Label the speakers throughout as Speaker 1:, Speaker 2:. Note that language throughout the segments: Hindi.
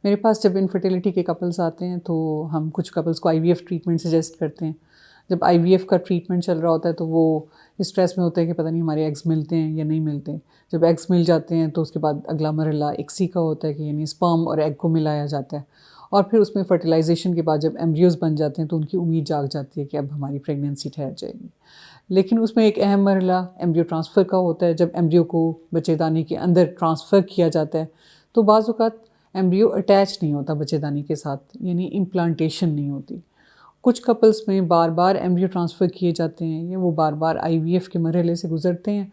Speaker 1: मेरे पास जब इनफर्टिलिटी के कपल्स आते हैं तो हम कुछ कपल्स को आईवीएफ ट्रीटमेंट सजेस्ट करते हैं। जब आईवीएफ का ट्रीटमेंट चल रहा होता है तो वो स्ट्रेस में होते हैं कि पता नहीं हमारे एग्स मिलते हैं या नहीं मिलते। जब एग्स मिल जाते हैं तो उसके बाद अगला मरहला ICSI का होता है कि यानी स्पर्म और एग को मिलाया जाता है, और फिर उसमें फर्टिलाइजेशन के बाद जब एम्ब्रियोज बन जाते हैं तो उनकी उम्मीद जाग जाती है कि अब हमारी प्रेगनेंसी ठहर जाएगी। लेकिन उसमें एक अहम मरहला एम्ब्रियो ट्रांसफ़र का होता है। जब एम्ब्रियो को बच्चेदानी के अंदर ट्रांसफ़र किया जाता है तो बाज़ औक़ात एम्ब्रियो अटैच नहीं होता बच्चेदानी के साथ, यानी इम्प्लांटेशन नहीं होती। कुछ कपल्स में बार बार एम्ब्रियो ट्रांसफ़र किए जाते हैं या वो बार बार IVF के मरहले से गुज़रते हैं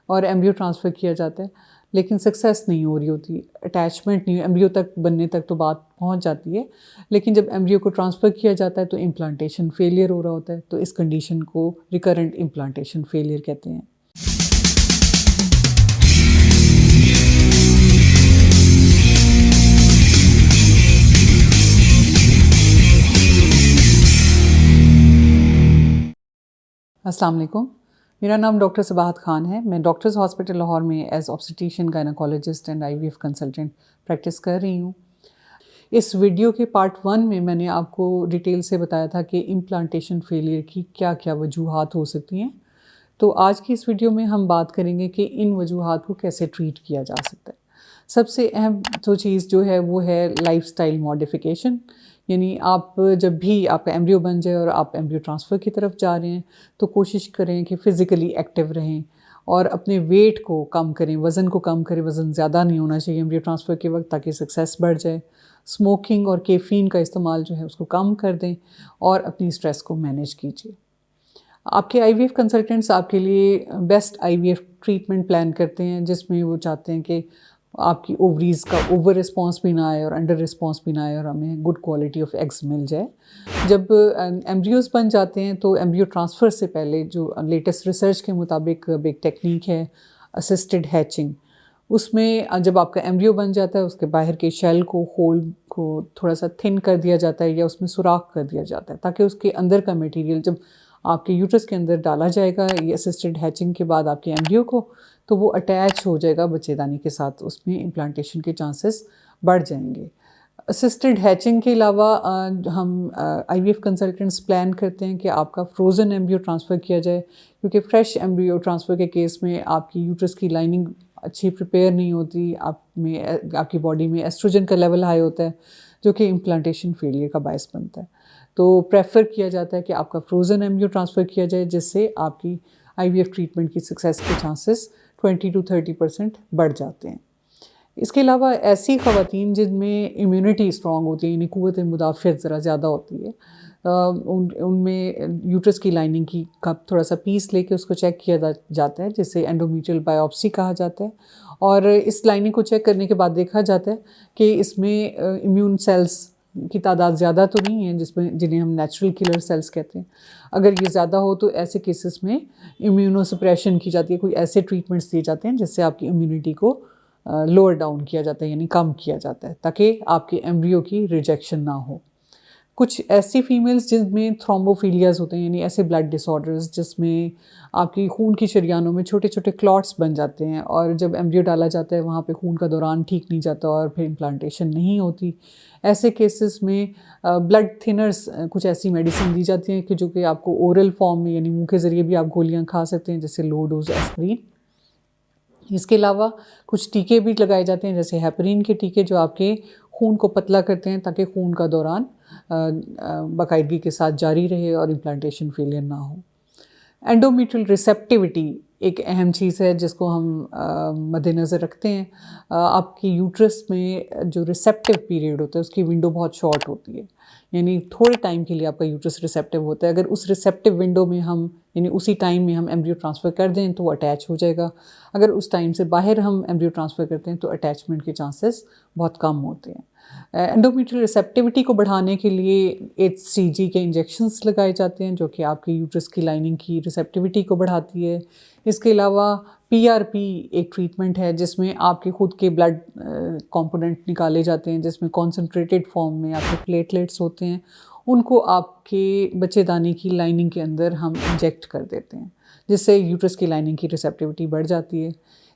Speaker 1: और एम्ब्रियो ट्रांसफ़र किया जाता है, लेकिन सक्सेस नहीं हो रही होती, अटैचमेंट नहीं, एम्ब्रियो तक बनने तक तो बात पहुंच जाती है, लेकिन जब एम्ब्रियो को ट्रांसफ़र किया जाता है तो इम्प्लांटेशन फेलियर हो रहा होता है। तो इस कंडीशन को रिकरेंट इम्प्लांटेशन फेलियर कहते हैं। अस्सलाम वालेकुम, मेरा नाम डॉक्टर सबाहत ख़ान है। मैं डॉक्टर्स हॉस्पिटल लाहौर में as obstetrician gynaecologist and IVF consultant practice कर रही हूँ। इस वीडियो के पार्ट 1 में मैंने आपको डिटेल से बताया था कि इम्प्लांटेशन फेलियर की क्या क्या वजूहात हो सकती हैं। तो आज की इस वीडियो में हम बात करेंगे कि इन वजूहात को कैसे ट्रीट किया जा सकता है। सबसे अहम तो चीज़ जो है वो है लाइफस्टाइल मॉडिफिकेशन, यानी आप जब भी आपका एम्ब्रियो बन जाए और आप एम्ब्रियो ट्रांसफ़र की तरफ जा रहे हैं तो कोशिश करें कि फ़िज़िकली एक्टिव रहें और अपने वेट को कम करें, वज़न को कम करें। वज़न ज़्यादा नहीं होना चाहिए एम्ब्रियो ट्रांसफ़र के वक्त, ताकि सक्सेस बढ़ जाए। स्मोकिंग और कैफ़ीन का इस्तेमाल जो है उसको कम कर दें और अपनी स्ट्रेस को मैनेज कीजिए। आपके IVF कंसल्टेंट्स आपके लिए बेस्ट IVF ट्रीटमेंट प्लान करते हैं, जिसमें वो चाहते हैं कि आपकी ओवरीज़ का ओवर रिस्पॉन्स भी ना आए और अंडर रिस्पॉन्स भी ना आए और हमें गुड क्वालिटी ऑफ एग्स मिल जाए। जब एम्ब्रियोज़ बन जाते हैं तो एम्ब्रियो ट्रांसफ़र से पहले जो लेटेस्ट रिसर्च के मुताबिक एक टेक्निक है असिस्टेड हैचिंग, उसमें जब आपका एम्ब्रियो बन जाता है उसके बाहर के शेल को, होल को थोड़ा सा थिन कर दिया जाता है या उसमें सुराख कर दिया जाता है, ताकि उसके अंदर का मटेरियल जब आपके यूट्रस के अंदर डाला जाएगा ये असिस्टेड हैचिंग के बाद आपके एम्ब्रियो को, तो वो अटैच हो जाएगा बच्चेदानी के साथ, उसमें इम्प्लांटेशन के चांसेस बढ़ जाएंगे। असिस्टेड हैचिंग के अलावा हम IVF कंसल्टेंट्स प्लान करते हैं कि आपका फ्रोज़न एम्ब्रियो ट्रांसफ़र किया जाए, क्योंकि फ्रेश एम्ब्रियो ट्रांसफ़र के केस में आपकी यूट्रस की लाइनिंग अच्छी प्रिपेयर नहीं होती, आपकी बॉडी में एस्ट्रोजन का लेवल हाई होता है, जो कि इम्प्लांटेशन फेलियर का बायस बनता है। तो प्रेफर किया जाता है कि आपका फ्रोज़न एम्ब्रियो ट्रांसफ़र किया जाए, जिससे आपकी IVF ट्रीटमेंट की सक्सेस के चांसेस 20 to 30% बढ़ जाते हैं। इसके अलावा ऐसी ख़वातीन जिनमें इम्यूनिटी स्ट्रॉन्ग होती है, यानी क़ुव्वत मुदाफ़ियत ज़रा ज़्यादा होती है, उनमें यूट्रस की लाइनिंग की का थोड़ा सा पीस लेके उसको चेक किया जाता है, जिसे एंडोमेट्रियल बायोप्सी कहा जाता है। और इस लाइनिंग को चेक करने के बाद देखा जाता है कि इसमें इम्यून सेल्स की तादाद ज़्यादा तो नहीं है, जिन्हें हम नेचुरल किलर सेल्स कहते हैं। अगर ये ज़्यादा हो तो ऐसे केसेस में इम्यूनोसप्रेशन की जाती है, कोई ऐसे ट्रीटमेंट्स दिए जाते हैं जिससे आपकी इम्यूनिटी को लोअर डाउन किया जाता है, यानी कम किया जाता है, ताकि आपके एम्ब्रियो की रिजेक्शन ना हो। कुछ ऐसी फीमेल्स जिनमें थ्रोम्बोफिलियाज होते हैं, यानी ऐसे ब्लड डिसऑर्डर्स जिसमें आपकी खून की शरियानों में छोटे छोटे क्लॉट्स बन जाते हैं, और जब एम्ब्रियो डाला जाता है वहाँ पे खून का दौरान ठीक नहीं जाता और फिर इम्प्लांटेशन नहीं होती। ऐसे केसेस में ब्लड थिनर्स कुछ ऐसी मेडिसिन दी जाती हैं कि जो कि आपको ओरल फॉर्म में, यानी मुंह के ज़रिए भी आप गोलियाँ खा सकते हैं, जैसे लो डोज एस्प्रिन। इसके अलावा कुछ टीके भी लगाए जाते हैं, जैसे हेपरिन के टीके, जो आपके खून को पतला करते हैं ताकि खून का दौरान बाकायदगी के साथ जारी रहे और इम्प्लांटेशन फेलियर ना हो। एंडोमेट्रियल रिसेप्टिविटी एक अहम चीज़ है जिसको हम मद्देनज़र रखते हैं। आपकी यूट्रस में जो रिसेप्टिव पीरियड होता है उसकी विंडो बहुत शॉर्ट होती है, यानी थोड़े टाइम के लिए आपका यूट्रस रिसेप्टिव होता है। अगर उस रिसेप्टिव विंडो में हम, यानी उसी टाइम में हम एम्ब्रियो ट्रांसफ़र कर दें तो वो अटैच हो जाएगा। अगर उस टाइम से बाहर हम एम्ब्रियो ट्रांसफ़र करते हैं तो अटैचमेंट के चांसेस बहुत कम होते हैं। एंडोमेट्रियल रिसेप्टिविटी को बढ़ाने के लिए HCG के इंजेक्शंस लगाए जाते हैं, जो कि आपकी यूट्रस की लाइनिंग की रिसेप्टिविटी को बढ़ाती है। इसके अलावा PRP एक ट्रीटमेंट है जिसमें आपके खुद के ब्लड कंपोनेंट निकाले जाते हैं, जिसमें कॉन्सेंट्रेटेड फॉर्म में आपके प्लेटलेट्स होते हैं, उनको आपके बच्चेदानी की लाइनिंग के अंदर हम इंजेक्ट कर देते हैं, जिससे यूट्रस की लाइनिंग की रिसेप्टिविटी बढ़ जाती है।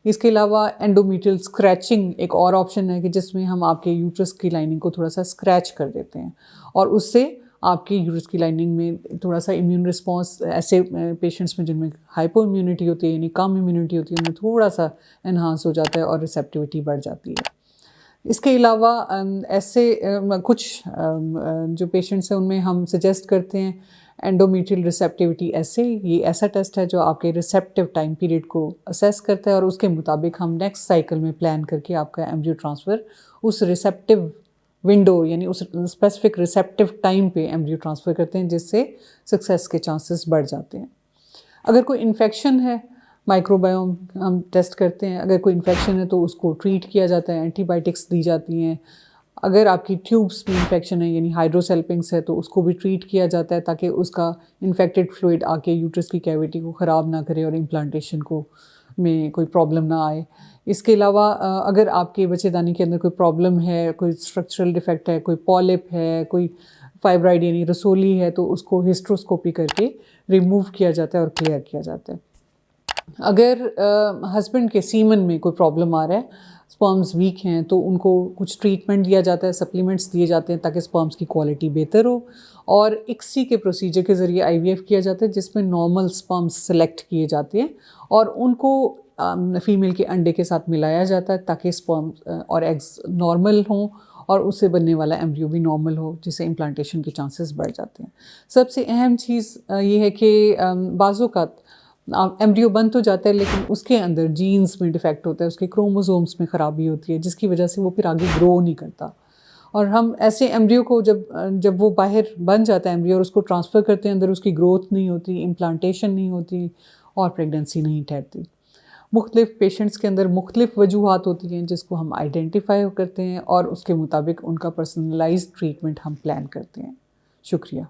Speaker 1: इसके अलावा एंडोमेट्रियल स्क्रैचिंग एक और ऑप्शन है कि जिसमें हम आपके यूट्रस की लाइनिंग को थोड़ा सा स्क्रैच कर देते हैं और उससे आपकी यूट्रस की लाइनिंग में थोड़ा सा इम्यून रिस्पॉन्स, ऐसे पेशेंट्स में जिनमें हाइपो इम्यूनिटी होती है यानी कम इम्यूनिटी होती है, उनमें थोड़ा सा एनहांस हो जाता है और रिसेप्टिविटी बढ़ जाती है। इसके अलावा ऐसे कुछ जो पेशेंट्स हैं उनमें हम सजेस्ट करते हैं एंडोमेट्रियल रिसेप्टिविटी ऐसे, ये ऐसा टेस्ट है जो आपके रिसेप्टिव टाइम पीरियड को असेस करता है और उसके मुताबिक हम नेक्स्ट साइकिल में प्लान करके आपका एम्ब्रियो ट्रांसफ़र उस रिसेप्टिव विंडो यानी उस स्पेसिफिक रिसेप्टिव टाइम पे एम्ब्रियो ट्रांसफ़र करते हैं, जिससे सक्सेस के चांसेस बढ़ जाते हैं। अगर कोई इन्फेक्शन है, माइक्रोबायोम हम टेस्ट करते हैं, अगर कोई इन्फेक्शन है तो उसको ट्रीट किया जाता है, एंटीबायोटिक्स दी जाती हैं। अगर आपकी ट्यूब्स में इन्फेक्शन है यानी हाइड्रोसेल्पिंग्स है तो उसको भी ट्रीट किया जाता है ताकि उसका इन्फेक्टेड फ्लूइड आके यूट्रस की कैविटी को ख़राब ना करे और इम्प्लांटेशन को में कोई प्रॉब्लम ना आए। इसके अलावा अगर आपके बच्चेदानी के अंदर कोई प्रॉब्लम है, कोई स्ट्रक्चरल डिफेक्ट है, कोई पॉलिप है, कोई फाइब्राइड यानी रसोली है, तो उसको हिस्ट्रोस्कोपी करके रिमूव किया जाता है और क्लियर किया जाता है। अगर हस्बैंड के सीमन में कोई प्रॉब्लम आ रहा है, स्पर्म्स वीक हैं, तो उनको कुछ ट्रीटमेंट दिया जाता है, सप्लीमेंट्स दिए जाते हैं ताकि स्पर्म्स की क्वालिटी बेहतर हो। और ICSI के प्रोसीजर के ज़रिए IVF किया जाता है जिसमें नॉर्मल स्पर्म्स सेलेक्ट किए जाते हैं और उनको फीमेल के अंडे के साथ मिलाया जाता है ताकि स्पर्म और एग्स नॉर्मल हों और उससे बनने वाला एम्ब्रियो भी नॉर्मल हो, जिससे इम्प्लांटेशन के चांसेस बढ़ जाते हैं। सबसे अहम चीज़ ये है कि बाज़ों का एम्ब्रियो बन तो जाता है लेकिन उसके अंदर जीन्स में डिफेक्ट होता है, उसके क्रोमोसोम्स में ख़राबी होती है जिसकी वजह से वो फिर आगे ग्रो नहीं करता। और हम ऐसे एम्ब्रियो को जब वो बाहर बन जाता है एम्ब्रियो और उसको ट्रांसफ़र करते हैं, अंदर उसकी ग्रोथ नहीं होती, इम्प्लांटेशन नहीं होती और प्रेगनेंसी नहीं ठहरती। मुख्तलिफ़ पेशेंट्स के अंदर मुख्तलिफ़ वजूहात होती हैं जिसको हम आइडेंटिफाई करते हैं और उसके मुताबिक उनका पर्सनलाइज्ड ट्रीटमेंट हम प्लान करते हैं। शुक्रिया।